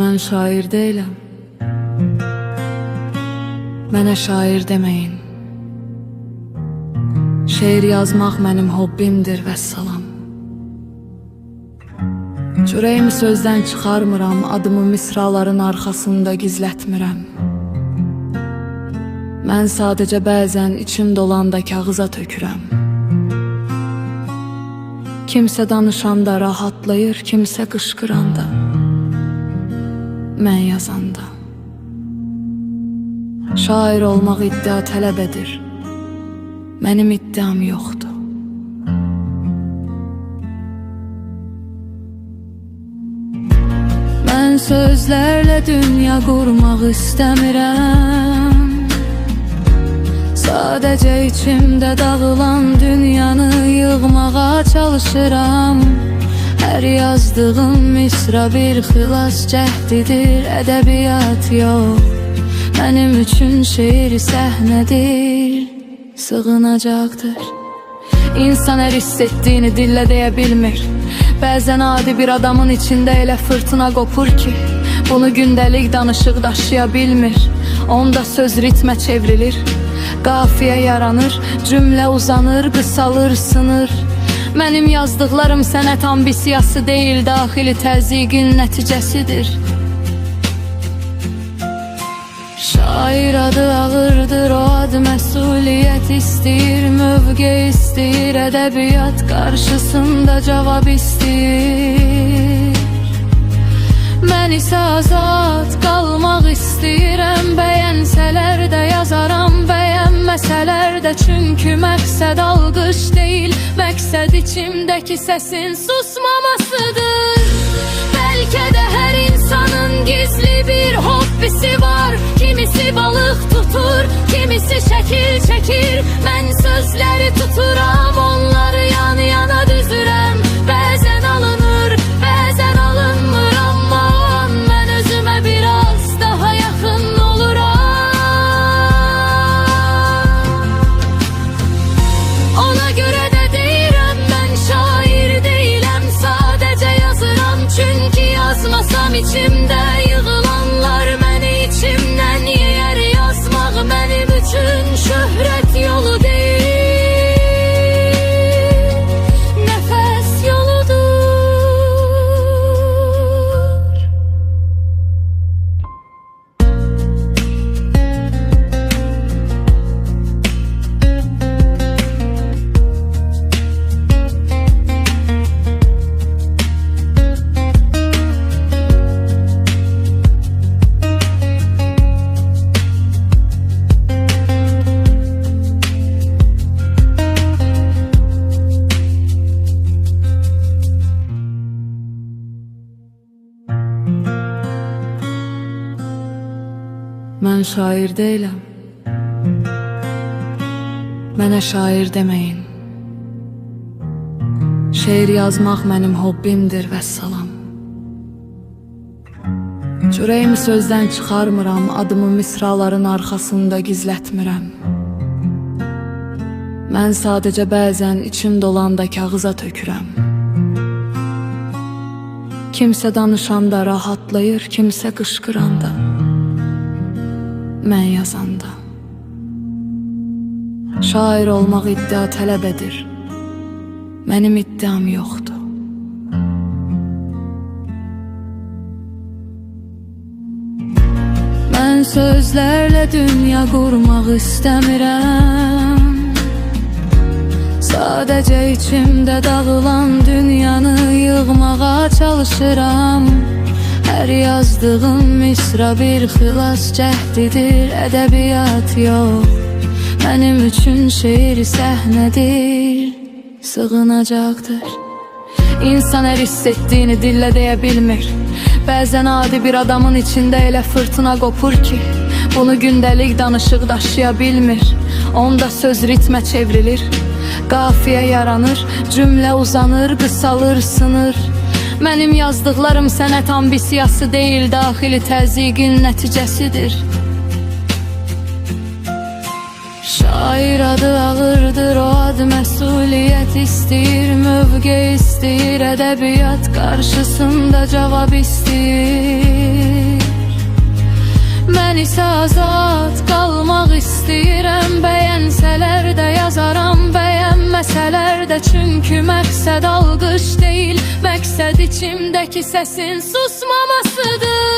Mən şair deyiləm. Mənə şair deməyin. Şeir yazmaq mənim hobbimdir, vəssalam. Çörəyimi sözdən çıxarmıram, adımı misraların arxasında gizlətmirəm. Mən sadəcə bəzən içim dolanda kağıza tökürəm. Kimsə danışanda rahatlayır, kimsə qışqıranda, mən yazanda. Şair olmaq iddia tələb edir, mənim iddiam yoxdur. Mən sözlərlə dünya qurmaq istəmirəm. Sadəcə içimdə dağılan dünyanı yığmağa çalışıram. Hər yazdığım misra bir xilas cəhdidir, ədəbiyyat yox. Mənim üçün şeir səhnədir, sığınacaqdır. İnsan hər hiss etdiyini dillə deyə bilmir. Bəzən adi bir adamın içində elə fırtına qopur ki, bunu gündəlik danışıq daşıya bilmir. Onda söz ritmə çevrilir, qafiyə yaranır, cümlə uzanır, qısalır, sınır. Mənim yazdıqlarım sənət ambisiyası deyil, daxili təzyiqin nəticəsidir. Şair adı ağırdır, o ad məsuliyyət istəyir, mövqe istəyir, ədəbiyyat qarşısında cavab istəyir. Mən isə azad qalmaq istəyirəm, bəyənsələr də yazaram, bəyənməsələr də, çünki məqsəd alqış deyil, məqsəd içimdəki səsin susmamasıdır. Bəlkə də hər insanın gizli bir hobbisi var, kimisi balıq tutur, kimisi şəkil çəkir. Mən sözləri tuturam, onları yan yana düzürəm. Bəzən alınır, bəzən alınmır, amma o an mən özümə biraz daha yaxın oluram. Ona görə də deyirəm, mən şair deyiləm, sadəcə yazıram. Çünki yazmasam içimdə yığılanlar məni içimdən yeyər. Yazmaq mənim üçün şöhrət yolu deyil, nəfəs yoludur. Mən şair deyiləm. Mənə şair deməyin. Şeir yazmaq mənim hobbimdir, vəssalam. Çörəyimi sözdən çıxarmıram, adımı misraların arxasında gizlətmirəm. Mən sadəcə bəzən içim dolanda kağıza tökürəm. Kimsə danışanda rahatlayır, kimsə qışqıranda, mən yazanda. Şair olmaq iddia tələb edir, mənim iddiam yoxdur. Mən sözlərlə dünya qurmaq istəmirəm. Sadəcə içimdə dağılan dünyanı yığmağa çalışıram. Hər yazdığım misra bir xilas cəhdidir, ədəbiyyat yox. Mənim üçün şeir səhnədir, sığınacaqdır. İnsan hər hiss etdiyini dillə deyə bilmir. Bəzən adi bir adamın içində elə fırtına qopur ki, bunu gündəlik danışıq daşıya bilmir. Onda söz ritmə çevrilir, qafiyə yaranır, cümlə uzanır, qısalır, sınır. Mənim yazdıqlarım sənət ambisiyası deyil, daxili təzyiqin nəticəsidir. Şair adı ağırdır, o ad məsuliyyət istəyir, mövqe istəyir, ədəbiyyat qarşısında cavab istəyir. Mən isə azad qalmaq istəyirəm, bəyənsələr də yazaram, bəyənməsələr də, çünki məqsəd alqış deyil, məqsəd içimdəki səsin susmamasıdır.